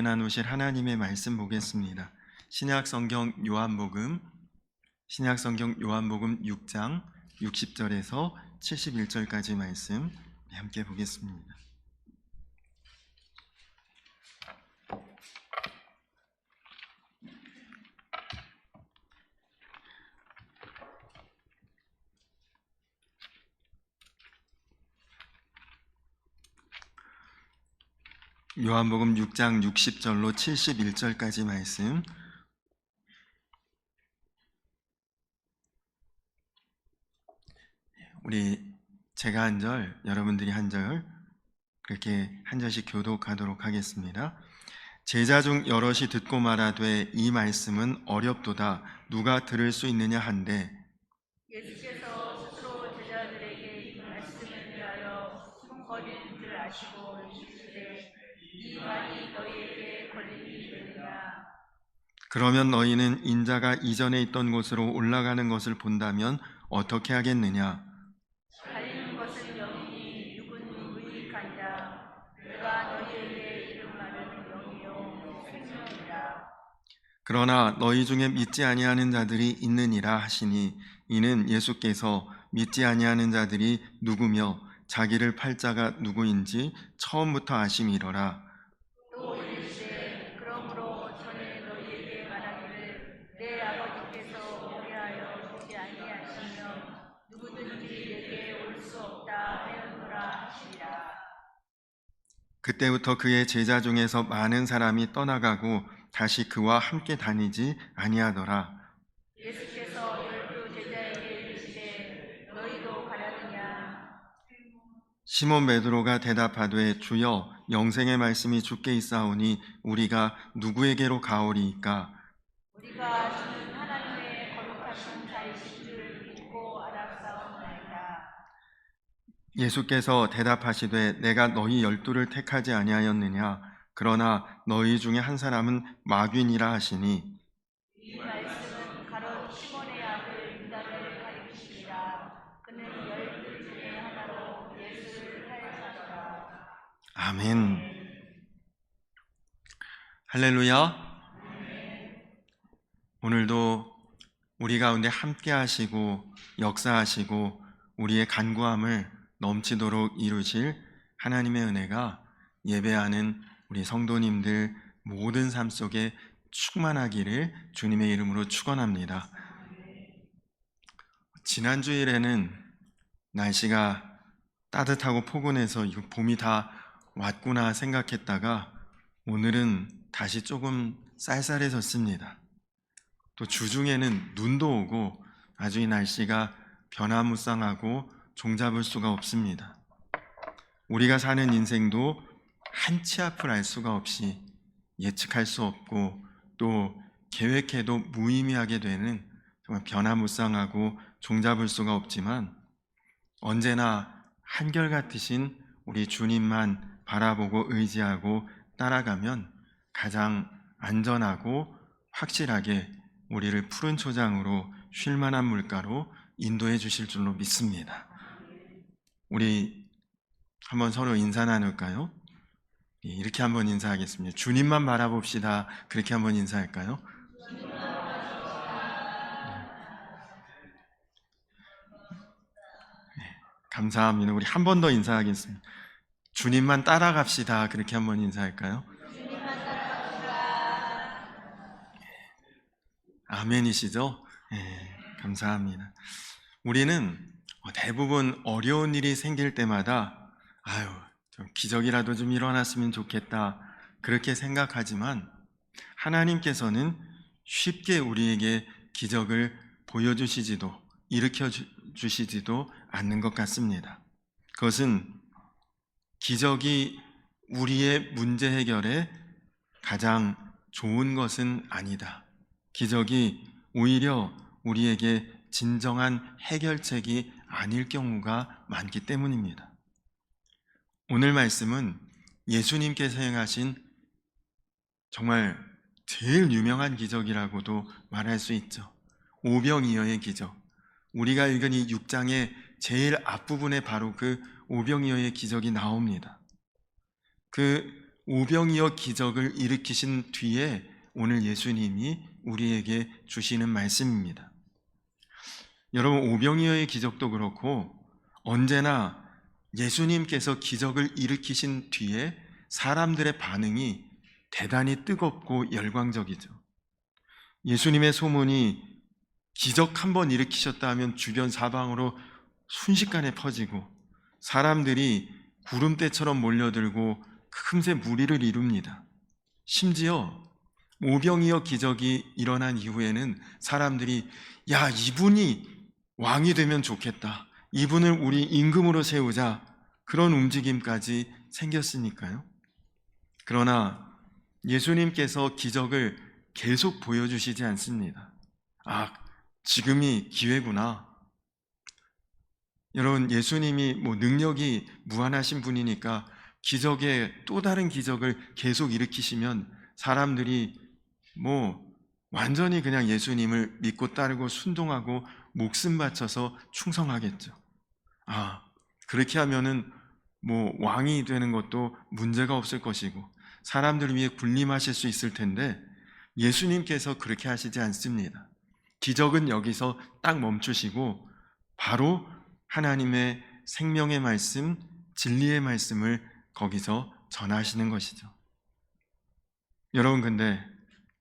나누실 하나님의 말씀 보겠습니다. 신약성경 요한복음 6장 60절에서 71절까지 말씀 함께 보겠습니다. 요한복음 6장 60절로 71절까지 말씀. 제가 한 절, 여러분들이 한 절, 그렇게 한 절씩 교독하도록 하겠습니다. 제자 중 여럿이 듣고 말하되 이 말씀은 어렵도다 누가 들을 수 있느냐 한데, 예수께서 스스로 제자들에게 이 말씀을 위하여 수군거리는 줄 아시고 이르시되 이 말이 너희에게 걸림이 되느냐. 그러면 너희는 인자가 이전에 있던 곳으로 올라가는 것을 본다면 어떻게 하겠느냐? 달리는 것을 영이니 육은 무익하니라. 내가 너희에게 이른 말은 영이요 생명이라. 그러나 너희 중에 믿지 아니하는 자들이 있느니라 하시니, 이는 예수께서 믿지 아니하는 자들이 누구며 자기를 팔 자가 누구인지 처음부터 아심이러라. 또 이르시되 그러므로 전에 너희에게 말하기를 내 아버지께서 오게 하여 주지 아니하시면 누구든지 내게 올 수 없다 하였노라 하시리라. 그때부터 그의 제자 중에서 많은 사람이 떠나가고 다시 그와 함께 다니지 아니하더라. 예수께서 열두 제자에게 이르시되 너희도 가려느냐. 시몬 베드로가 대답하되 주여, 영생의 말씀이 주께 있사오니 우리가 누구에게로 가오리이까? 우리가 주는 하나님의 거룩하신 자이신 줄 믿고 알았사옵나이다. 예수께서 대답하시되 내가 너희 12를 택하지 아니하였느냐? 그러나 너희 중에 한 사람은 마귀니라 하시니, 이 말씀은 가롯 시몬의 아들 유다를 가리키시니라. 그는 열두 중에 하나로 예수를 사랑하더라. 아멘. 할렐루야. 오늘도 우리 가운데 함께 하시고 역사하시고 우리의 간구함을 넘치도록 이루실 하나님의 은혜가 예배하는 우리 성도님들 모든 삶 속에 충만하기를 주님의 이름으로 축원합니다. 지난 주일에는 날씨가 따뜻하고 포근해서 이거 봄이 다 왔구나 생각했다가 오늘은 다시 조금 쌀쌀해졌습니다. 또 주중에는 눈도 오고 아주 이 날씨가 변화무쌍하고 종잡을 수가 없습니다. 우리가 사는 인생도 한치 앞을 알 수가 없이 예측할 수 없고 또 계획해도 무의미하게 되는 정말 변화무쌍하고 종잡을 수가 없지만, 언제나 한결같으신 우리 주님만 바라보고 의지하고 따라가면 가장 안전하고 확실하게 우리를 푸른 초장으로 쉴 만한 물가로 인도해 주실 줄로 믿습니다. 우리 한번 서로 인사 나눌까요? 이렇게 한번 인사하겠습니다. 주님만 바라봅시다. 그렇게 한번 인사할까요? 감사합니다. 우리 한 번 더 인사하겠습니다. 주님만 따라갑시다. 그렇게 한번 인사할까요? 아멘이시죠? 네, 감사합니다. 우리는 대부분 어려운 일이 생길 때마다 좀 기적이라도 좀 일어났으면 좋겠다 그렇게 생각하지만, 하나님께서는 쉽게 우리에게 기적을 보여주시지도 일으켜 주시지도 않는 것 같습니다. 그것은 기적이 우리의 문제 해결에 가장 좋은 것은 아니다. 기적이 오히려 우리에게 진정한 해결책이 아닐 경우가 많기 때문입니다. 오늘 말씀은 예수님께서 행하신 정말 제일 유명한 기적이라고도 말할 수 있죠. 오병이어의 기적. 우리가 읽은 이 6장의 제일 앞부분에 바로 그 오병이어의 기적이 나옵니다. 그 오병이어 기적을 일으키신 뒤에 오늘 예수님이 우리에게 주시는 말씀입니다. 여러분, 오병이어의 기적도 그렇고 언제나 예수님께서 기적을 일으키신 뒤에 사람들의 반응이 대단히 뜨겁고 열광적이죠. 예수님의 소문이 기적 한번 일으키셨다 하면 주변 사방으로 순식간에 퍼지고 사람들이 구름대처럼 몰려들고 금세 무리를 이룹니다. 심지어 오병이어 기적이 일어난 이후에는 사람들이 야, 이분이 왕이 되면 좋겠다, 이분을 우리 임금으로 세우자, 그런 움직임까지 생겼으니까요. 그러나 예수님께서 기적을 계속 보여주시지 않습니다. 아, 지금이 기회구나. 여러분, 예수님이 능력이 무한하신 분이니까 기적에 또 다른 기적을 계속 일으키시면 사람들이 완전히 그냥 예수님을 믿고 따르고 순종하고 목숨 바쳐서 충성하겠죠. 아, 그렇게 하면은 왕이 되는 것도 문제가 없을 것이고 사람들 위해 군림하실 수 있을 텐데 예수님께서 그렇게 하시지 않습니다. 기적은 여기서 딱 멈추시고 바로 하나님의 생명의 말씀, 진리의 말씀을 거기서 전하시는 것이죠. 여러분, 근데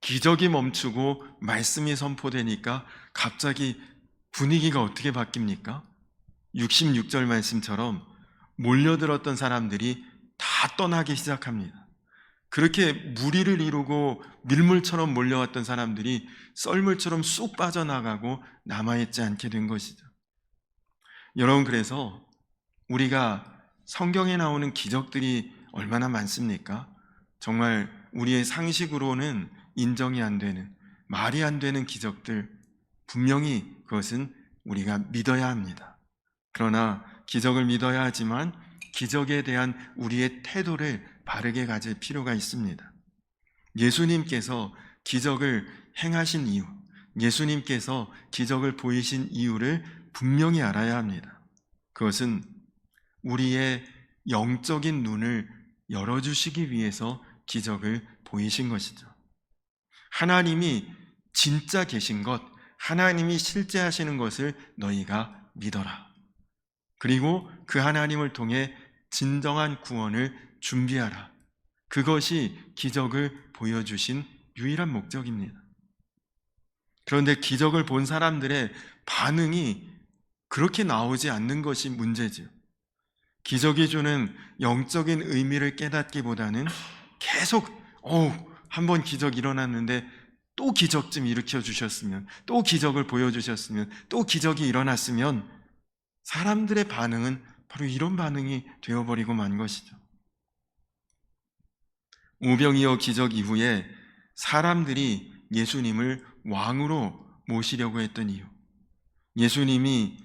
기적이 멈추고 말씀이 선포되니까 갑자기 분위기가 어떻게 바뀝니까? 66절 말씀처럼 몰려들었던 사람들이 다 떠나기 시작합니다. 그렇게 무리를 이루고 밀물처럼 몰려왔던 사람들이 썰물처럼 쑥 빠져나가고 남아있지 않게 된 것이죠. 여러분, 그래서 우리가 성경에 나오는 기적들이 얼마나 많습니까? 정말 우리의 상식으로는 인정이 안 되는, 말이 안 되는 기적들, 분명히 그것은 우리가 믿어야 합니다. 그러나 기적을 믿어야 하지만 기적에 대한 우리의 태도를 바르게 가질 필요가 있습니다. 예수님께서 기적을 행하신 이유, 예수님께서 기적을 보이신 이유를 분명히 알아야 합니다. 그것은 우리의 영적인 눈을 열어주시기 위해서 기적을 보이신 것이죠. 하나님이 진짜 계신 것, 하나님이 실제 하시는 것을 너희가 믿어라. 그리고 그 하나님을 통해 진정한 구원을 준비하라. 그것이 기적을 보여주신 유일한 목적입니다. 그런데 기적을 본 사람들의 반응이 그렇게 나오지 않는 것이 문제죠. 기적이 주는 영적인 의미를 깨닫기보다는 계속 한번 기적 일어났는데 또 기적 좀 일으켜 주셨으면, 또 기적을 보여주셨으면, 또 기적이 일어났으면, 사람들의 반응은 바로 이런 반응이 되어버리고 만 것이죠. 오병이어 기적 이후에 사람들이 예수님을 왕으로 모시려고 했던 이유, 예수님이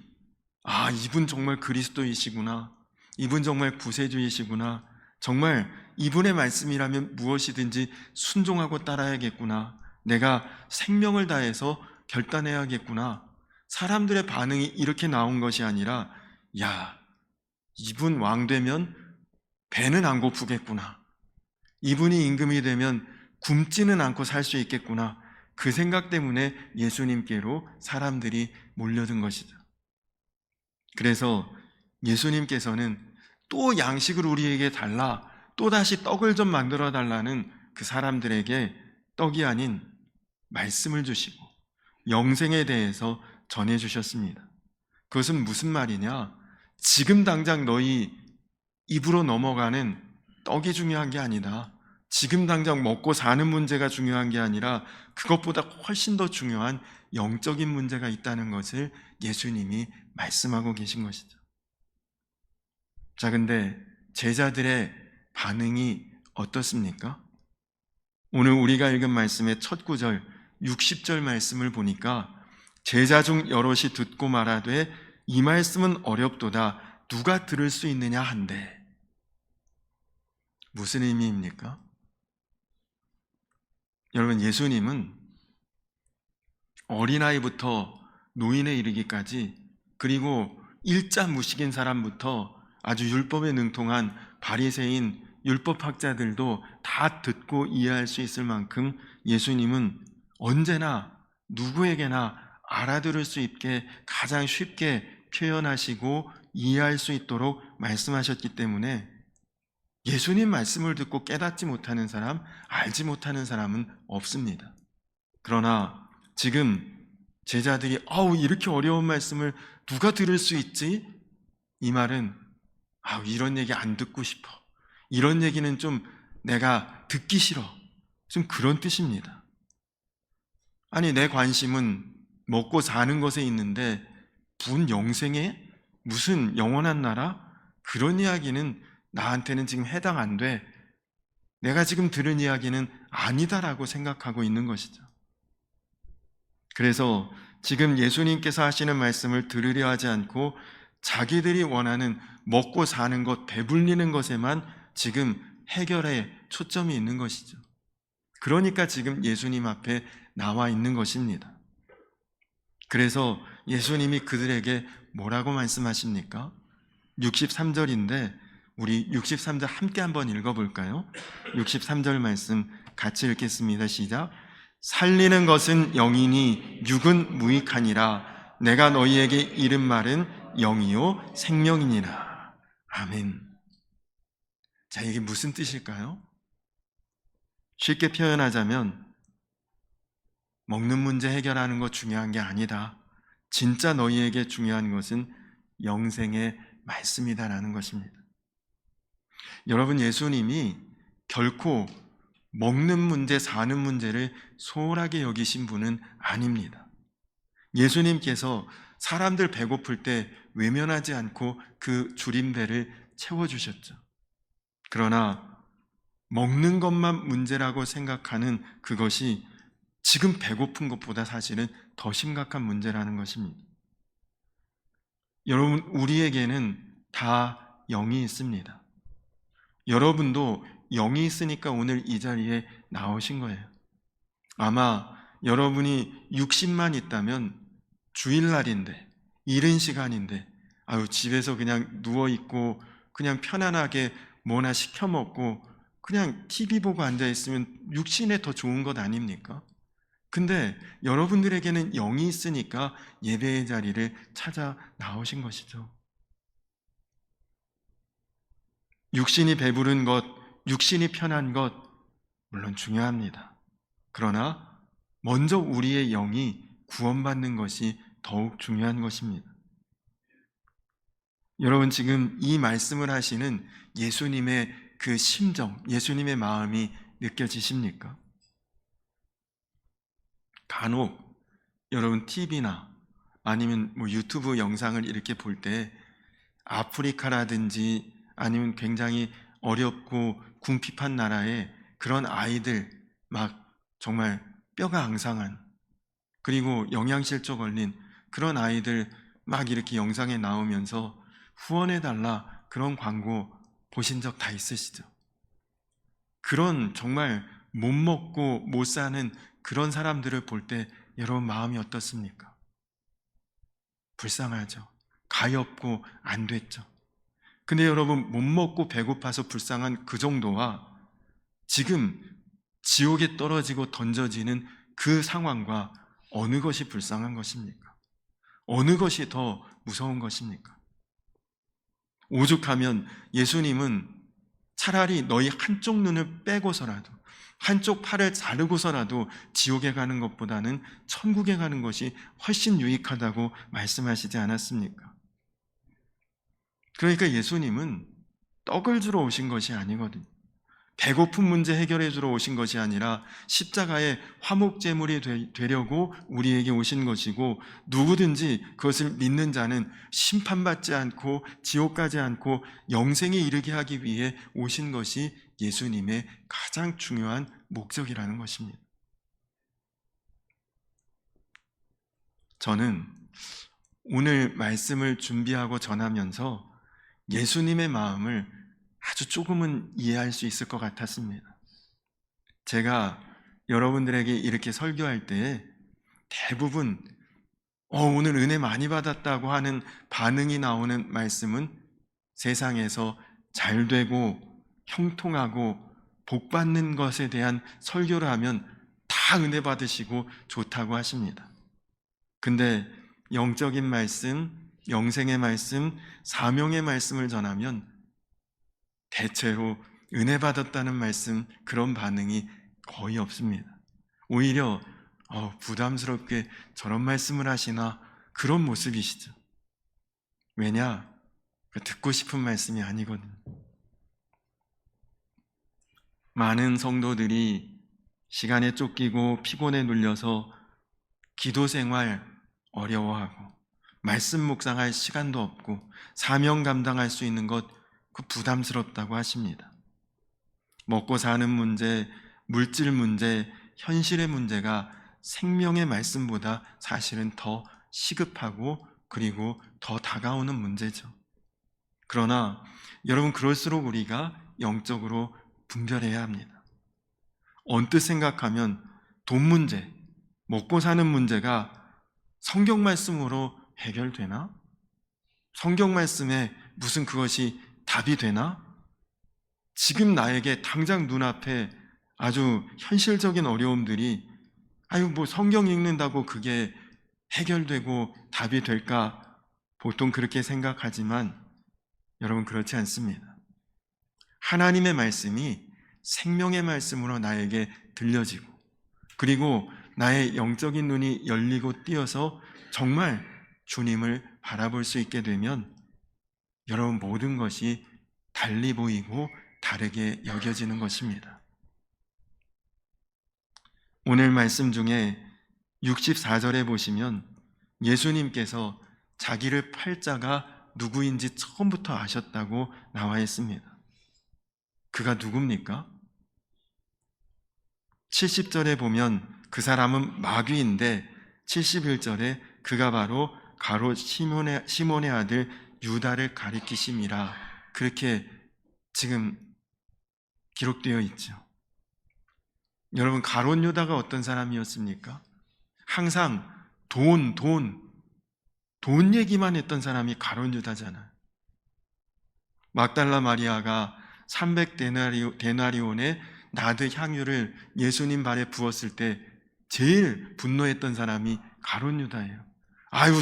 이분 정말 그리스도이시구나, 이분 정말 구세주이시구나, 정말 이분의 말씀이라면 무엇이든지 순종하고 따라야겠구나, 내가 생명을 다해서 결단해야겠구나, 사람들의 반응이 이렇게 나온 것이 아니라 야, 이분 왕 되면 배는 안 고프겠구나, 이분이 임금이 되면 굶지는 않고 살 수 있겠구나, 그 생각 때문에 예수님께로 사람들이 몰려든 것이죠. 그래서 예수님께서는 또 양식을 우리에게 달라, 또다시 떡을 좀 만들어 달라는 그 사람들에게 떡이 아닌 말씀을 주시고 영생에 대해서 전해주셨습니다. 그것은 무슨 말이냐? 지금 당장 너희 입으로 넘어가는 떡이 중요한 게 아니다. 지금 당장 먹고 사는 문제가 중요한 게 아니라 그것보다 훨씬 더 중요한 영적인 문제가 있다는 것을 예수님이 말씀하고 계신 것이죠. 자, 근데 제자들의 반응이 어떻습니까? 오늘 우리가 읽은 말씀의 첫 구절 60절 말씀을 보니까 제자 중 여럿이 듣고 말하되 이 말씀은 어렵도다, 누가 들을 수 있느냐 한데. 무슨 의미입니까? 여러분, 예수님은 어린아이부터 노인에 이르기까지, 그리고 일자 무식인 사람부터 아주 율법에 능통한 바리새인 율법학자들도 다 듣고 이해할 수 있을 만큼 예수님은 언제나 누구에게나 알아들을 수 있게 가장 쉽게 표현하시고 이해할 수 있도록 말씀하셨기 때문에 예수님 말씀을 듣고 깨닫지 못하는 사람, 알지 못하는 사람은 없습니다. 그러나 지금 제자들이 이렇게 어려운 말씀을 누가 들을 수 있지? 이 말은 이런 얘기 안 듣고 싶어. 이런 얘기는 좀 내가 듣기 싫어. 좀 그런 뜻입니다. 아니, 내 관심은 먹고 사는 것에 있는데 무슨 영생에? 무슨 영원한 나라? 그런 이야기는 나한테는 지금 해당 안 돼. 내가 지금 들은 이야기는 아니다라고 생각하고 있는 것이죠. 그래서 지금 예수님께서 하시는 말씀을 들으려 하지 않고 자기들이 원하는 먹고 사는 것, 배불리는 것에만 지금 해결에 초점이 있는 것이죠. 그러니까 지금 예수님 앞에 나와 있는 것입니다. 그래서 예수님이 그들에게 뭐라고 말씀하십니까? 63절인데 우리 63절 함께 한번 읽어볼까요? 63절 말씀 같이 읽겠습니다. 시작. 살리는 것은 영이니 육은 무익하니라. 내가 너희에게 이른 말은 영이요 생명이니라. 아멘. 자, 이게 무슨 뜻일까요? 쉽게 표현하자면 먹는 문제 해결하는 거 중요한 게 아니다. 진짜 너희에게 중요한 것은 영생의 말씀이다라는 것입니다. 여러분, 예수님이 결코 먹는 문제, 사는 문제를 소홀하게 여기신 분은 아닙니다. 예수님께서 사람들 배고플 때 외면하지 않고 그 줄임배를 채워주셨죠. 그러나 먹는 것만 문제라고 생각하는 그것이 지금 배고픈 것보다 사실은 더 심각한 문제라는 것입니다. 여러분, 우리에게는 다 영이 있습니다. 여러분도 영이 있으니까 오늘 이 자리에 나오신 거예요. 아마 여러분이 육신만 있다면 주일날인데, 이른 시간인데, 집에서 그냥 누워있고, 그냥 편안하게 뭐나 시켜 먹고, 그냥 TV 보고 앉아있으면 육신에 더 좋은 것 아닙니까? 근데 여러분들에게는 영이 있으니까 예배의 자리를 찾아 나오신 것이죠. 육신이 배부른 것, 육신이 편한 것, 물론 중요합니다. 그러나 먼저 우리의 영이 구원받는 것이 더욱 중요한 것입니다. 여러분, 지금 이 말씀을 하시는 예수님의 그 심정, 예수님의 마음이 느껴지십니까? 간혹 여러분 TV나 아니면 유튜브 영상을 이렇게 볼 때 아프리카라든지 아니면 굉장히 어렵고 궁핍한 나라의 그런 아이들, 막 정말 뼈가 앙상한, 그리고 영양실조 걸린 그런 아이들 막 이렇게 영상에 나오면서 후원해달라 그런 광고 보신 적 다 있으시죠? 그런 정말 못 먹고 못 사는 그런 사람들을 볼 때 여러분 마음이 어떻습니까? 불쌍하죠. 가엾고 안 됐죠. 근데 여러분, 못 먹고 배고파서 불쌍한 그 정도와 지금 지옥에 떨어지고 던져지는 그 상황과 어느 것이 불쌍한 것입니까? 어느 것이 더 무서운 것입니까? 오죽하면 예수님은 차라리 너희 한쪽 눈을 빼고서라도, 한쪽 팔을 자르고서라도 지옥에 가는 것보다는 천국에 가는 것이 훨씬 유익하다고 말씀하시지 않았습니까? 그러니까 예수님은 떡을 주러 오신 것이 아니거든요. 배고픈 문제 해결해 주러 오신 것이 아니라 십자가의 화목제물이 되려고 우리에게 오신 것이고, 누구든지 그것을 믿는 자는 심판받지 않고 지옥 가지 않고 영생에 이르게 하기 위해 오신 것이 예수님의 가장 중요한 목적이라는 것입니다. 저는 오늘 말씀을 준비하고 전하면서 예수님의 마음을 아주 조금은 이해할 수 있을 것 같았습니다. 제가 여러분들에게 이렇게 설교할 때 대부분 오늘 은혜 많이 받았다고 하는 반응이 나오는 말씀은 세상에서 잘되고 형통하고 복 받는 것에 대한 설교를 하면 다 은혜 받으시고 좋다고 하십니다. 근데 영적인 말씀, 영생의 말씀, 사명의 말씀을 전하면 대체로 은혜 받았다는 말씀, 그런 반응이 거의 없습니다. 오히려 부담스럽게 저런 말씀을 하시나, 그런 모습이시죠. 왜냐? 듣고 싶은 말씀이 아니거든요. 많은 성도들이 시간에 쫓기고 피곤에 눌려서 기도 생활 어려워하고, 말씀 묵상할 시간도 없고, 사명 감당할 수 있는 것 그 부담스럽다고 하십니다. 먹고 사는 문제, 물질 문제, 현실의 문제가 생명의 말씀보다 사실은 더 시급하고, 그리고 더 다가오는 문제죠. 그러나 여러분, 그럴수록 우리가 영적으로 분별해야 합니다. 언뜻 생각하면 돈 문제, 먹고 사는 문제가 성경 말씀으로 해결되나? 성경 말씀에 무슨 그것이 답이 되나? 지금 나에게 당장 눈앞에 아주 현실적인 어려움들이 성경 읽는다고 그게 해결되고 답이 될까? 보통 그렇게 생각하지만 여러분, 그렇지 않습니다. 하나님의 말씀이 생명의 말씀으로 나에게 들려지고, 그리고 나의 영적인 눈이 열리고 띄어서 정말 주님을 바라볼 수 있게 되면 여러분, 모든 것이 달리 보이고 다르게 여겨지는 것입니다. 오늘 말씀 중에 64절에 보시면 예수님께서 자기를 팔자가 누구인지 처음부터 아셨다고 나와 있습니다. 그가 누굽니까? 70절에 보면 그 사람은 마귀인데, 71절에 그가 바로 가롯 시몬의 아들 유다를 가리키심이라, 그렇게 지금 기록되어 있죠. 여러분, 가롯 유다가 어떤 사람이었습니까? 항상 돈 얘기만 했던 사람이 가롯 유다잖아요. 막달라 마리아가 300데나리온의 나드 향유를 예수님 발에 부었을 때 제일 분노했던 사람이 가롯 유다예요.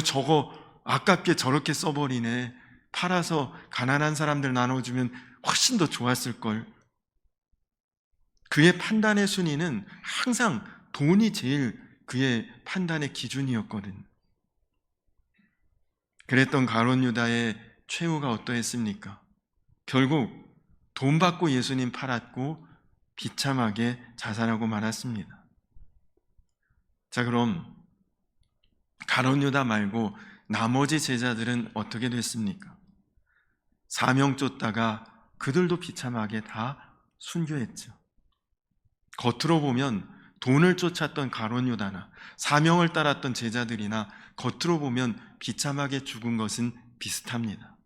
저거 아깝게 저렇게 써버리네. 팔아서 가난한 사람들 나눠주면 훨씬 더 좋았을걸. 그의 판단의 순위는 항상 돈이 제일 그의 판단의 기준이었거든. 그랬던 가롯 유다의 최후가 어떠했습니까? 결국 돈 받고 예수님 팔았고 비참하게 자살하고 말았습니다. 자, 그럼 가롯 유다 말고 나머지 제자들은 어떻게 됐습니까? 사명 쫓다가 그들도 비참하게 다 순교했죠. 겉으로 보면 돈을 쫓았던 가롯 유다나 사명을 따랐던 제자들이나 겉으로 보면 비참하게 죽은 것은 비슷합니다.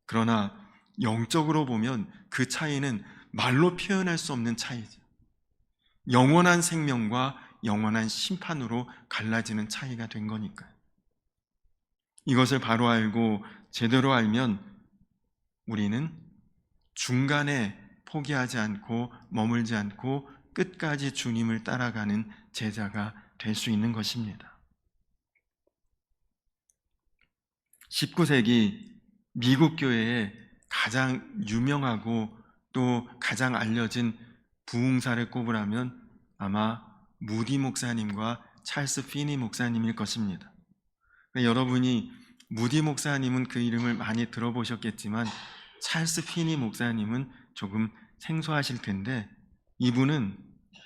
그러나 영적으로 보면 그 차이는 말로 표현할 수 없는 차이죠. 영원한 생명과 영원한 심판으로 갈라지는 차이가 된 거니까요. 이것을 바로 알고 제대로 알면 우리는 중간에 포기하지 않고 머물지 않고 끝까지 주님을 따라가는 제자가 될 수 있는 것입니다. 19세기 미국 교회에 가장 유명하고 또 가장 알려진 부흥사를 꼽으라면 아마 무디 목사님과 찰스 피니 목사님일 것입니다. 여러분이 무디 목사님은 그 이름을 많이 들어보셨겠지만 찰스 피니 목사님은 조금 생소하실 텐데, 이분은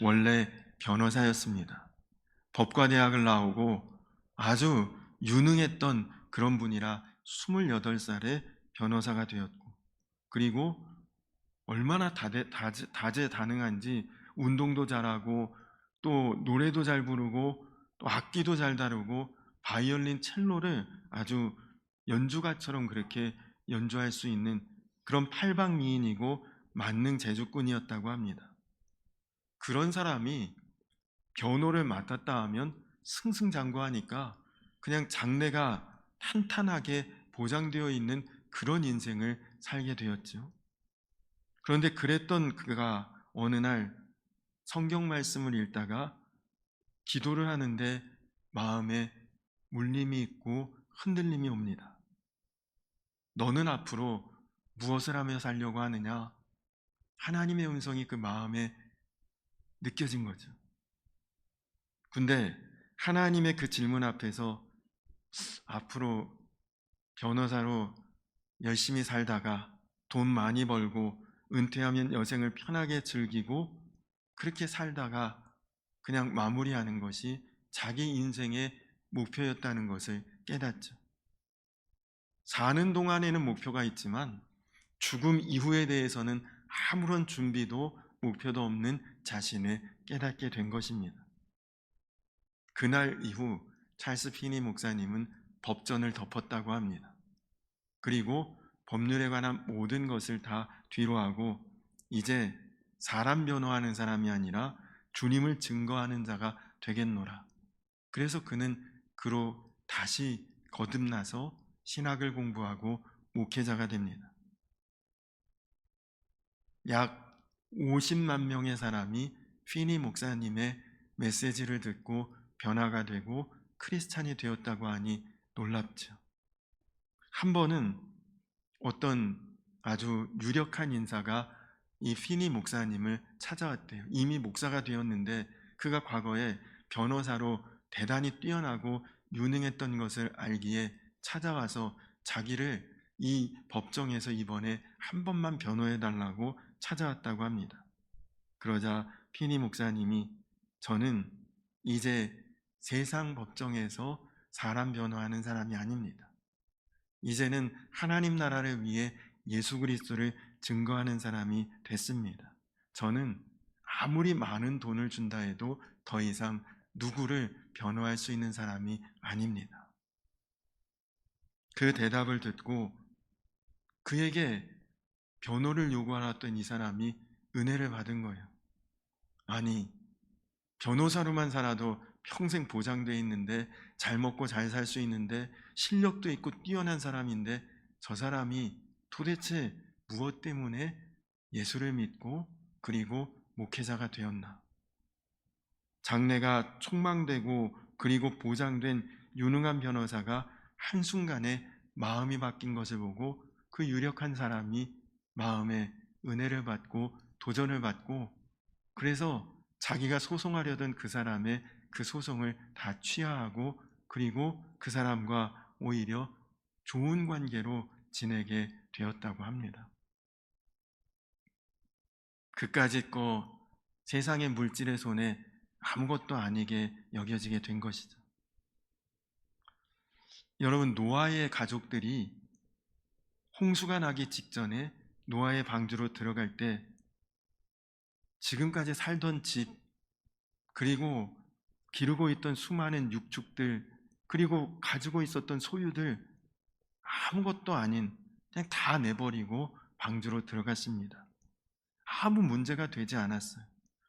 원래 변호사였습니다. 법과대학을 나오고 아주 유능했던 그런 분이라 28살에 변호사가 되었고, 그리고 얼마나 다재다능한지 운동도 잘하고 또 노래도 잘 부르고 또 악기도 잘 다루고 바이올린, 첼로를 아주 연주가처럼 그렇게 연주할 수 있는 그런 팔방미인이고 만능 재주꾼이었다고 합니다. 그런 사람이 변호를 맡았다 하면 승승장구하니까 그냥 장래가 탄탄하게 보장되어 있는 그런 인생을 살게 되었죠. 그런데 그랬던 그가 어느 날 성경 말씀을 읽다가 기도를 하는데 마음에 울림이 있고 흔들림이 옵니다. 너는 앞으로 무엇을 하며 살려고 하느냐? 하나님의 음성이 그 마음에 느껴진 거죠. 근데 하나님의 그 질문 앞에서 앞으로 변호사로 열심히 살다가 돈 많이 벌고 은퇴하면 여생을 편하게 즐기고 그렇게 살다가 그냥 마무리하는 것이 자기 인생의 목표였다는 것을 깨닫죠. 사는 동안에는 목표가 있지만 죽음 이후에 대해서는 아무런 준비도 목표도 없는 자신을 깨닫게 된 것입니다. 그날 이후 찰스 피니 목사님은 법전을 덮었다고 합니다. 그리고 법률에 관한 모든 것을 다 뒤로 하고 이제 사람 변호하는 사람이 아니라 주님을 증거하는 자가 되겠노라. 그래서 그는 그로 다시 거듭나서 신학을 공부하고 목회자가 됩니다. 약 50만 명의 사람이 피니 목사님의 메시지를 듣고 변화가 되고 크리스찬이 되었다고 하니 놀랍죠. 한 번은 어떤 아주 유력한 인사가 이 피니 목사님을 찾아왔대요. 이미 목사가 되었는데 그가 과거에 변호사로 대단히 뛰어나고 유능했던 것을 알기에 찾아와서 자기를 이 법정에서 이번에 한 번만 변호해달라고 찾아왔다고 합니다. 그러자 피니 목사님이 저는 이제 세상 법정에서 사람 변호하는 사람이 아닙니다. 이제는 하나님 나라를 위해 예수 그리스도를 증거하는 사람이 됐습니다. 저는 아무리 많은 돈을 준다 해도 더 이상 누구를 변호할 수 있는 사람이 아닙니다. 그 대답을 듣고 그에게 변호를 요구하였던 이 사람이 은혜를 받은 거예요. 아니, 변호사로만 살아도 평생 보장되어 있는데 잘 먹고 잘 살 수 있는데 실력도 있고 뛰어난 사람인데 저 사람이 도대체 무엇 때문에 예수를 믿고 그리고 목회자가 되었나? 장래가 촉망되고 그리고 보장된 유능한 변호사가 한순간에 마음이 바뀐 것을 보고 그 유력한 사람이 마음에 은혜를 받고 도전을 받고 그래서 자기가 소송하려던 그 사람의 그 소송을 다 취하하고 그리고 그 사람과 오히려 좋은 관계로 지내게 되었다고 합니다. 그까짓 거 세상의 물질의 손에 아무것도 아니게 여겨지게 된 것이죠. 여러분, 노아의 가족들이 홍수가 나기 직전에 노아의 방주로 들어갈 때 지금까지 살던 집 그리고 기르고 있던 수많은 육축들 그리고 가지고 있었던 소유들 아무것도 아닌 그냥 다 내버리고 방주로 들어갔습니다. 아무 문제가 되지 않았어요.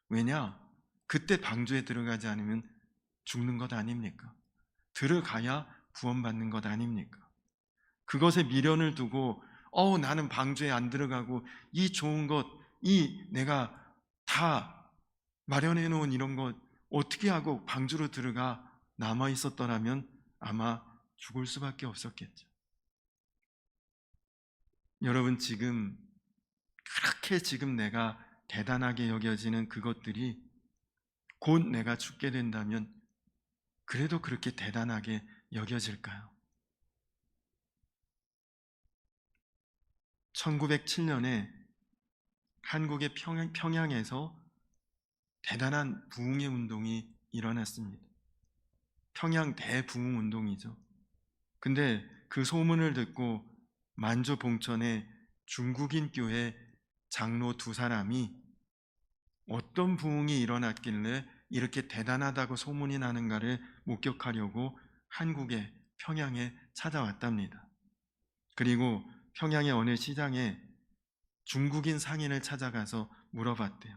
왜냐? 그때 방주에 들어가지 않으면 죽는 것 아닙니까? 들어가야 구원받는 것 아닙니까? 그것에 미련을 두고 나는 방주에 안 들어가고 이 좋은 것, 이 내가 다 마련해 놓은 이런 것 어떻게 하고 방주로 들어가 남아 있었더라면 아마 죽을 수밖에 없었겠죠. 여러분, 지금 그렇게 지금 내가 대단하게 여겨지는 그것들이 곧 내가 죽게 된다면 그래도 그렇게 대단하게 여겨질까요? 1907년에 한국의 평양에서 대단한 부흥의 운동이 일어났습니다. 평양 대부흥 운동이죠. 근데 그 소문을 듣고 만주 봉천의 중국인 교회 장로 두 사람이 어떤 부흥이 일어났길래 이렇게 대단하다고 소문이 나는가를 목격하려고 한국의 평양에 찾아왔답니다. 그리고 평양의 어느 시장에 중국인 상인을 찾아가서 물어봤대요.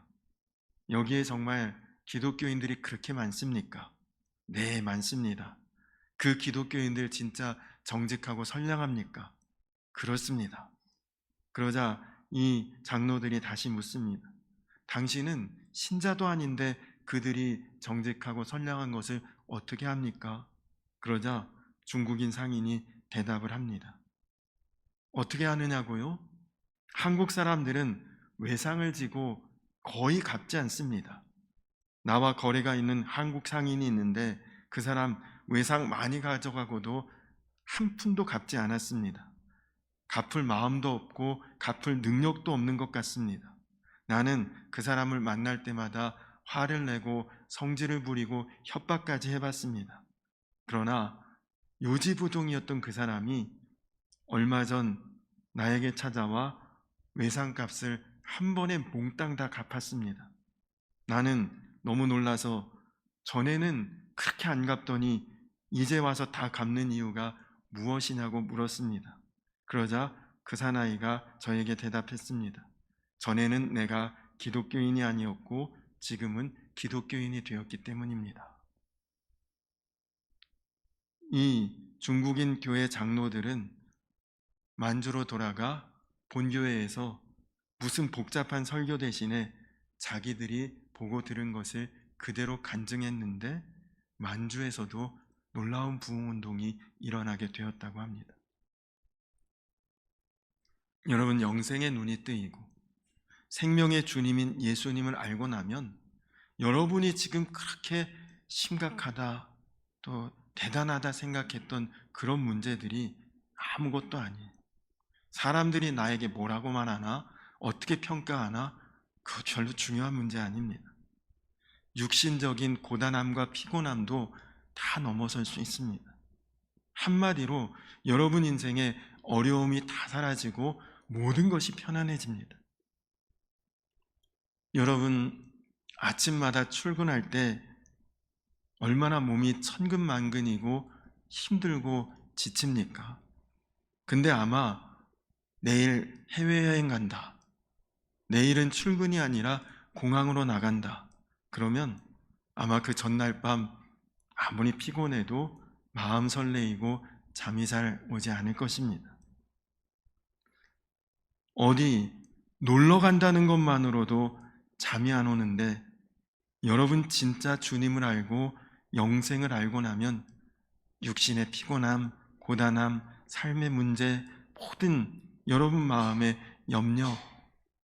여기에 정말 기독교인들이 그렇게 많습니까? 네, 많습니다. 그 기독교인들 진짜 정직하고 선량합니까? 그렇습니다. 그러자 이 장로들이 다시 묻습니다. 당신은 신자도 아닌데 그들이 정직하고 선량한 것을 어떻게 합니까? 그러자 중국인 상인이 대답을 합니다. 어떻게 하느냐고요? 한국 사람들은 외상을 지고 거의 갚지 않습니다. 나와 거래가 있는 한국 상인이 있는데 그 사람 외상 많이 가져가고도 한 푼도 갚지 않았습니다. 갚을 마음도 없고 갚을 능력도 없는 것 같습니다. 나는 그 사람을 만날 때마다 화를 내고 성질을 부리고 협박까지 해봤습니다. 그러나 요지부동이었던 그 사람이 얼마 전 나에게 찾아와 외상값을 한 번에 몽땅 다 갚았습니다. 나는 너무 놀라서 전에는 그렇게 안 갚더니 이제 와서 다 갚는 이유가 무엇이냐고 물었습니다. 그러자 그 사나이가 저에게 대답했습니다. 전에는 내가 기독교인이 아니었고 지금은 기독교인이 되었기 때문입니다. 이 중국인 교회 장로들은 만주로 돌아가 본교회에서 무슨 복잡한 설교 대신에 자기들이 보고 들은 것을 그대로 간증했는데 만주에서도 놀라운 부흥운동이 일어나게 되었다고 합니다. 여러분, 영생의 눈이 뜨이고 생명의 주님인 예수님을 알고 나면 여러분이 지금 그렇게 심각하다 또 대단하다 생각했던 그런 문제들이 아무것도 아니에요. 사람들이 나에게 뭐라고 말하나 어떻게 평가하나 그거 별로 중요한 문제 아닙니다. 육신적인 고단함과 피곤함도 다 넘어설 수 있습니다. 한마디로 여러분 인생에 어려움이 다 사라지고 모든 것이 편안해집니다. 여러분 아침마다 출근할 때 얼마나 몸이 천근만근이고 힘들고 지칩니까? 근데 아마 내일 해외여행 간다, 내일은 출근이 아니라 공항으로 나간다, 그러면 아마 그 전날 밤 아무리 피곤해도 마음 설레이고 잠이 잘 오지 않을 것입니다. 어디 놀러 간다는 것만으로도 잠이 안 오는데 여러분 진짜 주님을 알고 영생을 알고 나면 육신의 피곤함, 고단함, 삶의 문제, 모든 여러분 마음의 염려,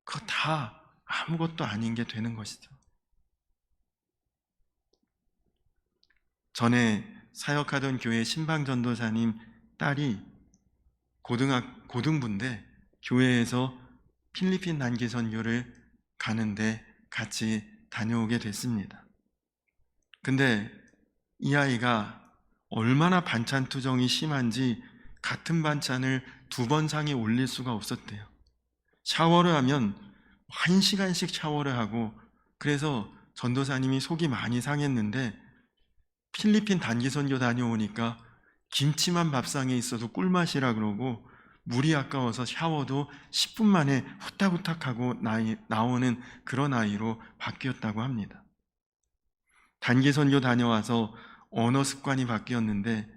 그거 다 아무것도 아닌 게 되는 것이죠. 전에 사역하던 교회 신방전도사님 딸이 고등부인데 교회에서 필리핀 단기 선교를 가는데 같이 다녀오게 됐습니다. 근데 이 아이가 얼마나 반찬 투정이 심한지 같은 반찬을 2번 상에 올릴 수가 없었대요. 샤워를 하면 1시간씩 샤워를 하고, 그래서 전도사님이 속이 많이 상했는데 필리핀 단기 선교 다녀오니까 김치만 밥상에 있어도 꿀맛이라 그러고 물이 아까워서 샤워도 10분 만에 후딱후딱 하고 나오는 그런 아이로 바뀌었다고 합니다. 단기 선교 다녀와서 언어 습관이 바뀌었는데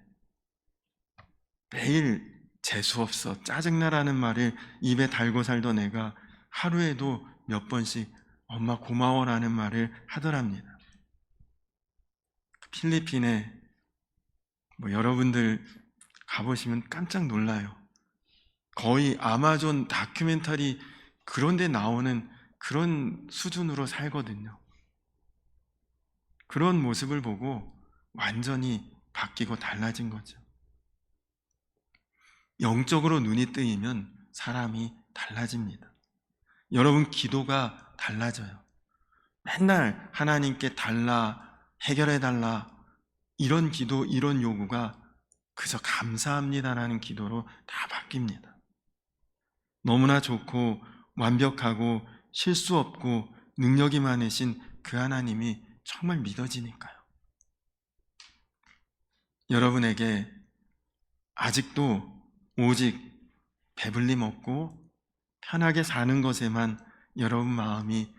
매일 재수없어, 짜증나라는 말을 입에 달고 살던 애가 하루에도 몇 번씩 엄마 고마워라는 말을 하더랍니다. 필리핀에 여러분들 가보시면 깜짝 놀라요. 거의 아마존 다큐멘터리 그런 데 나오는 그런 수준으로 살거든요. 그런 모습을 보고 완전히 바뀌고 달라진 거죠. 영적으로 눈이 뜨이면 사람이 달라집니다. 여러분 기도가 달라져요. 맨날 하나님께 달라, 해결해달라 이런 기도, 이런 요구가 그저 감사합니다라는 기도로 다 바뀝니다. 너무나 좋고 완벽하고 실수 없고 능력이 많으신 그 하나님이 정말 믿어지니까요. 여러분에게 아직도 오직 배불리 먹고 편하게 사는 것에만 여러분 마음이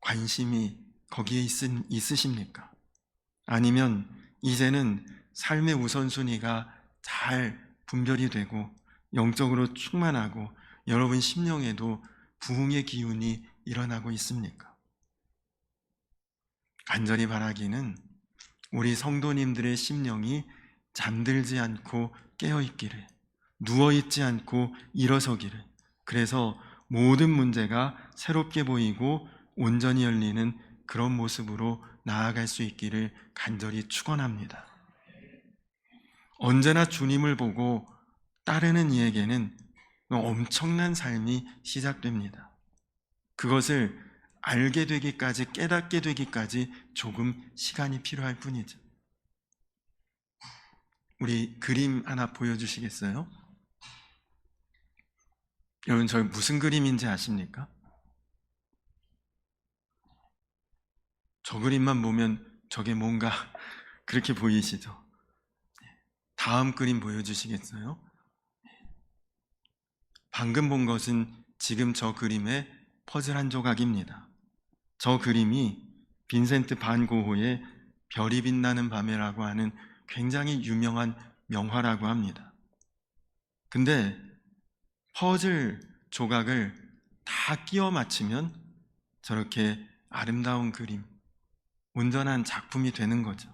관심이 거기에 있으십니까? 아니면 이제는 삶의 우선순위가 잘 분별이 되고 영적으로 충만하고 여러분 심령에도 부흥의 기운이 일어나고 있습니까? 간절히 바라기는 우리 성도님들의 심령이 잠들지 않고 깨어있기를, 누워있지 않고 일어서기를, 그래서 모든 문제가 새롭게 보이고 온전히 열리는 그런 모습으로 나아갈 수 있기를 간절히 축원합니다. 언제나 주님을 보고 따르는 이에게는 엄청난 삶이 시작됩니다. 그것을 알게 되기까지, 깨닫게 되기까지 조금 시간이 필요할 뿐이죠. 우리 그림 하나 보여주시겠어요? 여러분, 저 무슨 그림인지 아십니까? 저 그림만 보면 저게 뭔가 그렇게 보이시죠? 다음 그림 보여주시겠어요? 방금 본 것은 지금 저 그림의 퍼즐 한 조각입니다. 저 그림이 빈센트 반 고흐의 별이 빛나는 밤에라고 하는 굉장히 유명한 명화라고 합니다. 근데 퍼즐 조각을 다 끼워 맞추면 저렇게 아름다운 그림, 온전한 작품이 되는 거죠.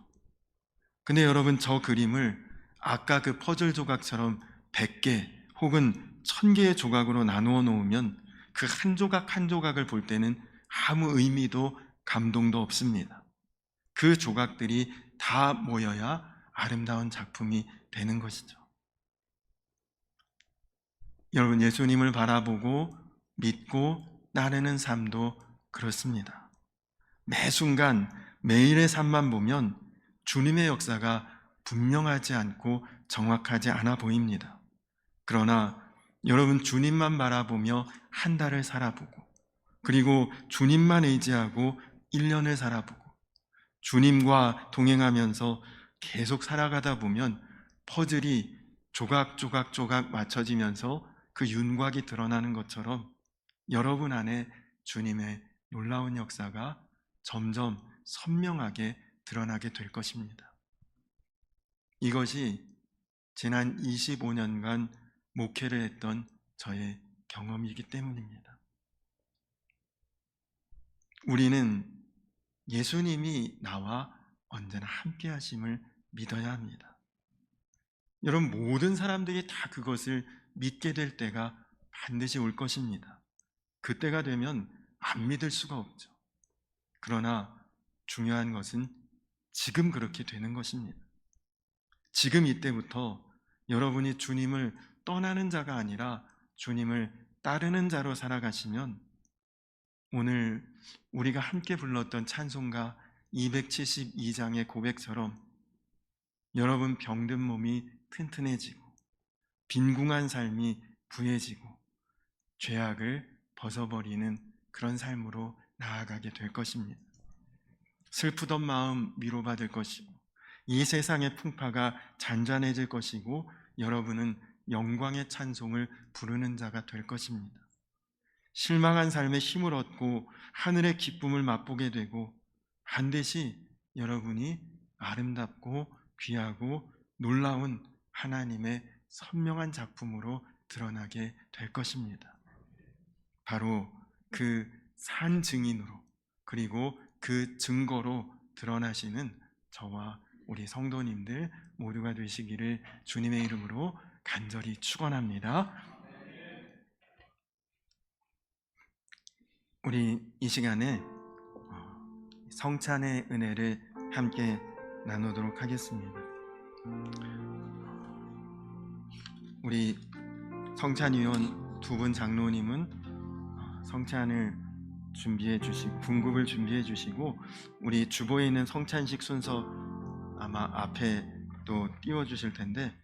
근데 여러분, 저 그림을 아까 그 퍼즐 조각처럼 100개 혹은 1000개의 조각으로 나누어 놓으면 그 한 조각 한 조각을 볼 때는 아무 의미도 감동도 없습니다. 그 조각들이 다 모여야 아름다운 작품이 되는 것이죠. 여러분, 예수님을 바라보고 믿고 따르는 삶도 그렇습니다. 매 순간 매일의 삶만 보면 주님의 역사가 분명하지 않고 정확하지 않아 보입니다. 그러나 여러분, 주님만 바라보며 한 달을 살아보고, 그리고 주님만 의지하고 1년을 살아보고, 주님과 동행하면서 계속 살아가다 보면 퍼즐이 조각 맞춰지면서 그 윤곽이 드러나는 것처럼 여러분 안에 주님의 놀라운 역사가 점점 선명하게 드러나게 될 것입니다. 이것이 지난 25년간 목회를 했던 저의 경험이기 때문입니다. 우리는 예수님이 나와 언제나 함께 하심을 믿어야 합니다. 여러분, 모든 사람들이 다 그것을 믿게 될 때가 반드시 올 것입니다. 그때가 되면 안 믿을 수가 없죠. 그러나 중요한 것은 지금 그렇게 되는 것입니다. 지금 이때부터 여러분이 주님을 떠나는 자가 아니라 주님을 따르는 자로 살아가시면 오늘 우리가 함께 불렀던 찬송가 272장의 고백처럼 여러분 병든 몸이 튼튼해지고 빈궁한 삶이 부해지고 죄악을 벗어버리는 그런 삶으로 나아가게 될 것입니다. 슬프던 마음 위로받을 것이고 이 세상의 풍파가 잔잔해질 것이고 여러분은 영광의 찬송을 부르는 자가 될 것입니다. 실망한 삶에 힘을 얻고 하늘의 기쁨을 맛보게 되고 반드시 여러분이 아름답고 귀하고 놀라운 하나님의 선명한 작품으로 드러나게 될 것입니다. 바로 그 산 증인으로, 그리고 그 증거로 드러나시는 저와 우리 성도님들 모두가 되시기를 주님의 이름으로 간절히 축원합니다. 우리 이 시간에 성찬의 은혜를 함께 나누도록 하겠습니다. 우리 성찬위원 두 분 장로님은 성찬을 준비해 주시고 분급을 준비해 주시고 우리 주보에 있는 성찬식 순서 아마 앞에 또 띄워 주실 텐데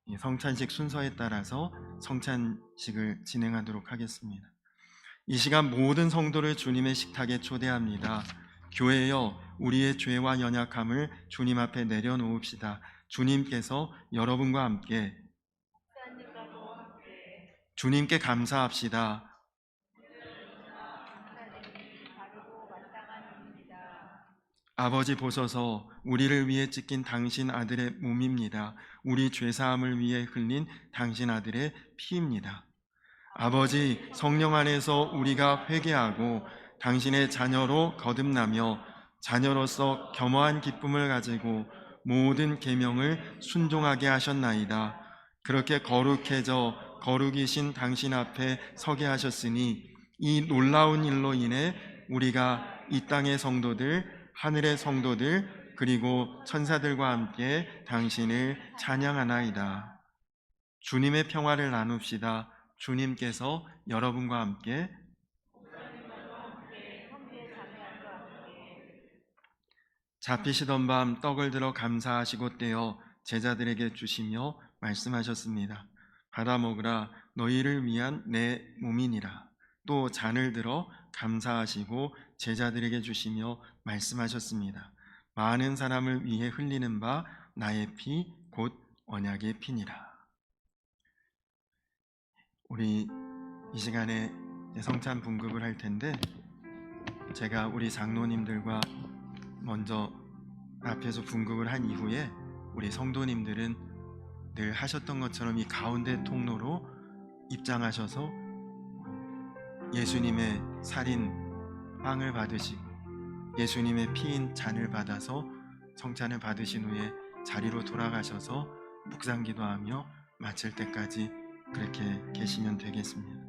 이 성찬식 순서에 따라서 성찬식을 진행하도록 하겠습니다. 이 시간 모든 성도를 주님의 식탁에 초대합니다. 교회여, 우리의 죄와 연약함을 주님 앞에 내려놓읍시다. 주님께서 여러분과 함께 주님께 감사합시다. 아버지 보소서, 우리를 위해 찢긴 당신 아들의 몸입니다. 우리 죄사함을 위해 흘린 당신 아들의 피입니다. 아버지, 성령 안에서 우리가 회개하고 당신의 자녀로 거듭나며 자녀로서 겸허한 기쁨을 가지고 모든 계명을 순종하게 하셨나이다. 그렇게 거룩해져 거룩이신 당신 앞에 서게 하셨으니 이 놀라운 일로 인해 우리가 이 땅의 성도들, 하늘의 성도들, 그리고 천사들과 함께 당신을 찬양하나이다. 주님의 평화를 나눕시다. 주님께서 여러분과 함께 잡히시던 밤 떡을 들어 감사하시고 떼어 제자들에게 주시며 말씀하셨습니다. 받아 먹으라, 너희를 위한 내 몸이니라. 또 잔을 들어 감사하시고 제자들에게 주시며 말씀하셨습니다. 많은 사람을 위해 흘리는 바 나의 피 곧 언약의 피니라. 우리 이 시간에 성찬 분급을 할 텐데, 제가 우리 장로님들과 먼저 앞에서 분급을 한 이후에 우리 성도님들은 늘 하셨던 것처럼 이 가운데 통로로 입장하셔서 예수님의 살인 빵을 받으시고 예수님의 피인 잔을 받아서 성찬을 받으신 후에 자리로 돌아가셔서 묵상기도하며 마칠 때까지 그렇게 계시면 되겠습니다.